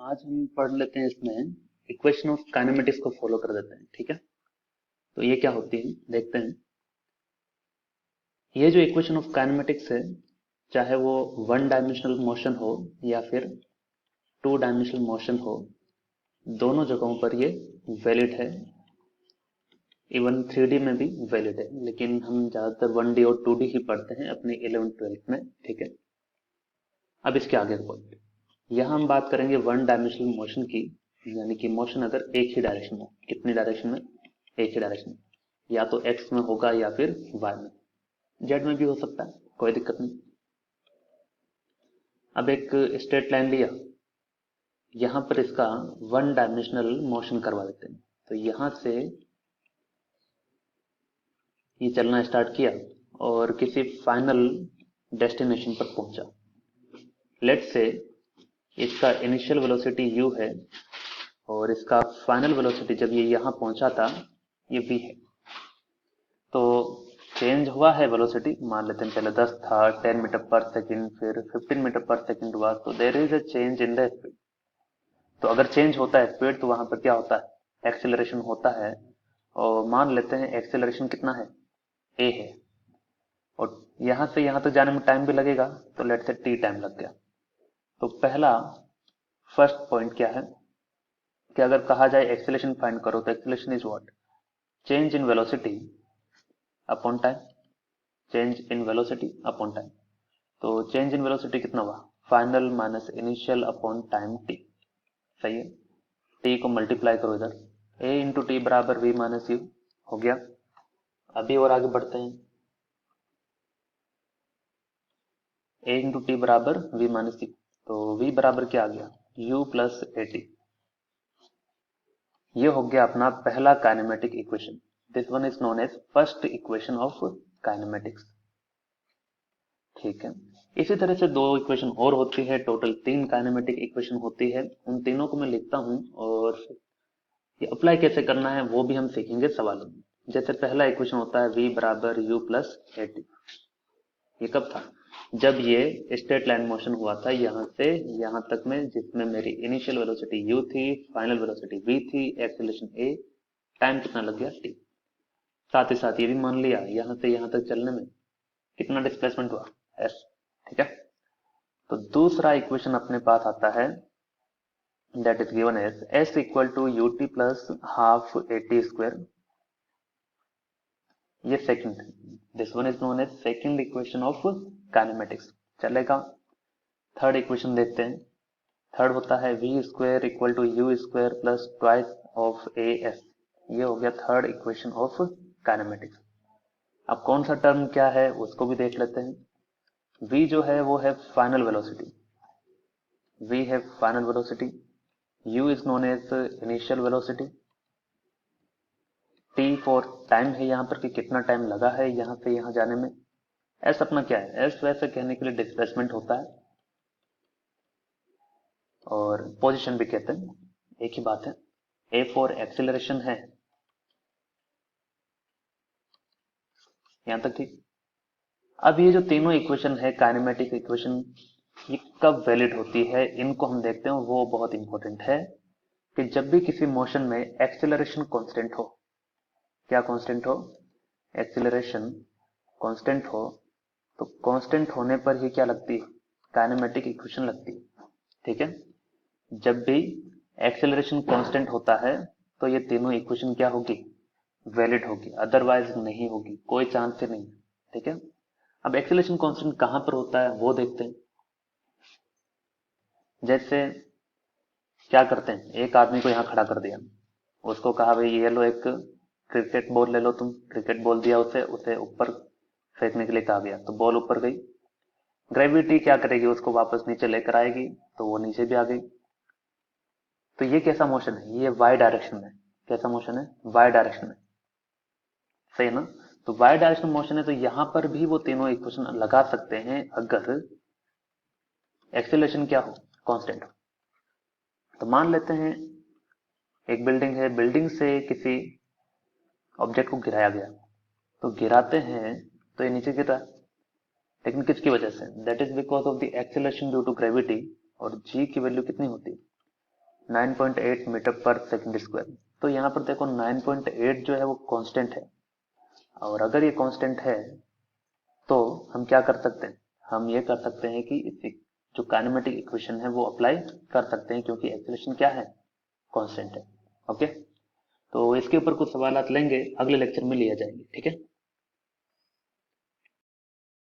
आज हम पढ़ लेते हैं इसमें इक्वेशन ऑफ काइनेमेटिक्स को फॉलो कर देते हैं। ठीक है, तो ये क्या होती है देखते हैं। ये जो इक्वेशन ऑफ काइनेमेटिक्स है, चाहे वो वन डायमेंशनल मोशन हो या फिर टू डायमेंशनल मोशन हो, दोनों जगहों पर ये वैलिड है। इवन 3D में भी वैलिड है, लेकिन हम ज्यादातर 1D और 2D ही पढ़ते हैं अपने 11th-12th में। ठीक है, अब इसके आगे पॉइंट, यहाँ हम बात करेंगे वन डायमेंशनल मोशन की, यानी कि मोशन अगर एक ही डायरेक्शन हो। कितनी डायरेक्शन में? एक ही डायरेक्शन में, या तो एक्स में होगा या फिर वाई में, जेड में भी हो सकता है, कोई दिक्कत नहीं। अब एक स्ट्रेट लाइन लिया, यहां पर इसका वन डायमेंशनल मोशन करवा देते हैं। तो यहां से ये चलना स्टार्ट किया और किसी फाइनल डेस्टिनेशन पर पहुंचा। लेट्स से इसका इनिशियल वेलोसिटी u है और इसका फाइनल वेलोसिटी जब ये यहां पहुंचा था ये v है। तो चेंज हुआ है वेलोसिटी, मान लेते हैं पहले 10 था, 10 मीटर पर सेकंड, फिर 15 मीटर पर सेकंड हुआ, तो there is a change in the speed. तो अगर चेंज होता है स्पीड तो वहां पर क्या होता है? एक्सेलरेशन होता है। और मान लेते हैं एक्सेलरेशन कितना है? a है, और यहां से यहां तक जाने में टाइम भी लगेगा, तो लेट्स से t टाइम लग गया। तो पहला फर्स्ट पॉइंट क्या है कि अगर कहा जाए एक्सेलरेशन फाइंड करो, तो acceleration is what? Change in velocity upon time. Change in velocity upon time. तो चेंज इन वेलोसिटी कितना हुआ? Final minus initial upon time T. सही है, टी को मल्टीप्लाई करो इधर, a इंटू टी बराबर v माइनस यू हो गया। अभी और आगे बढ़ते हैं, a इंटू टी बराबर v माइनस यू, तो v बराबर क्या आ गया? u plus A T. ये हो गया अपना पहला kinematic equation. This one is known as first equation of kinematics. ठीक है, इसी तरह से दो इक्वेशन और होती है, टोटल 3 काइनेमेटिक इक्वेशन होती है। उन तीनों को मैं लिखता हूं और ये अप्लाई कैसे करना है वो भी हम सीखेंगे सवालों में। जैसे पहला इक्वेशन होता है v बराबर u प्लस ए टी। ये कब था? जब ये स्ट्रेट लाइन मोशन हुआ था यहां से यहां तक में, जिसमें मेरी इनिशियल वेलोसिटी u थी, फाइनल वेलोसिटी v थी, एक्सेलरेशन a, टाइम कितना लग गया t। साथ ही साथ ये भी मान लिया यहां से यहां तक चलने में कितना डिस्प्लेसमेंट हुआ? s। ठीक है, तो दूसरा इक्वेशन अपने पास आता है, that is given as s equal to ut plus half at square। ये second, this one is known as second equation of kinematics. चलेगा, थर्ड इक्वेशन देखते हैं। थर्ड होता है v square equal to u square plus twice of a s. ये हो गया third equation of kinematics. अब कौन सा टर्म क्या है उसको भी देख लेते हैं। v जो है वो है फाइनल वेलोसिटी, v है final velocity, u is known as initial velocity, t for time है यहाँ पर कि कितना टाइम लगा है यहाँ से यहाँ जाने में, s अपना क्या है? s वैसे कहने के लिए डिस्प्लेसमेंट होता है और पोजीशन भी कहते हैं, एक ही बात है। a फॉर एक्सीलरेशन है, यहां तक ठीक। अब ये जो तीनों इक्वेशन है काइनेमेटिक इक्वेशन, ये कब वैलिड होती है इनको हम देखते हैं। वो बहुत इंपॉर्टेंट है कि जब भी किसी मोशन में एक्सीलरेशन कांस्टेंट हो। क्या कांस्टेंट हो? एक्सीलरेशन कांस्टेंट हो, तो कांस्टेंट होने पर ही क्या लगती है? काइनेमेटिक इक्वेशन लगती है। ठीक है, जब भी एक्सेलरेशन कांस्टेंट होता है तो ये तीनों इक्वेशन क्या होगी? वैलिड होगी, अदरवाइज नहीं होगी, कोई चांस ही नहीं। ठीक है, अब एक्सेलरेशन कांस्टेंट कहां पर होता है वो देखते हैं। जैसे क्या करते हैं, एक आदमी को यहां खड़ा कर दिया, उसको कहा भाई ये लो एक क्रिकेट बॉल ले लो तुम, क्रिकेट बॉल दिया उसे, उसे ऊपर फेंकने के लिए कहा गया, तो बॉल ऊपर गई, ग्रेविटी क्या करेगी? उसको वापस नीचे लेकर आएगी, तो वो नीचे भी आ गई। तो ये कैसा मोशन है? ये वाई डायरेक्शन में। कैसा मोशन है? वाई डायरेक्शन में, सही है ना? तो वाई डायरेक्शन मोशन है, तो यहां पर भी वो तीनों इक्वेशन लगा सकते हैं अगर एक्सेलरेशन क्या हो? कांस्टेंट हो। तो मान लेते हैं एक बिल्डिंग है, बिल्डिंग से किसी ऑब्जेक्ट को गिराया गया, तो गिराते हैं तो ये नीचे गिर रहा है, लेकिन किसकी वजह से? That is because of the acceleration due to gravity. और जी की वैल्यू कितनी होती है? 9.8 मीटर पर सेकंड स्क्वायर। तो यहाँ पर देखो 9.8 जो है वो कांस्टेंट है, और अगर ये कांस्टेंट है तो हम क्या कर सकते हैं, हम ये कर सकते हैं कि इस जो काइनेमेटिक इक्वेशन है वो अप्लाई कर सकते हैं, क्योंकि एक्सेलरेशन क्या है, कांस्टेंट है। ओके, तो इसके ऊपर कुछ सवाल लेंगे, अगले लेक्चर में लिया जाएंगे, ठीक है।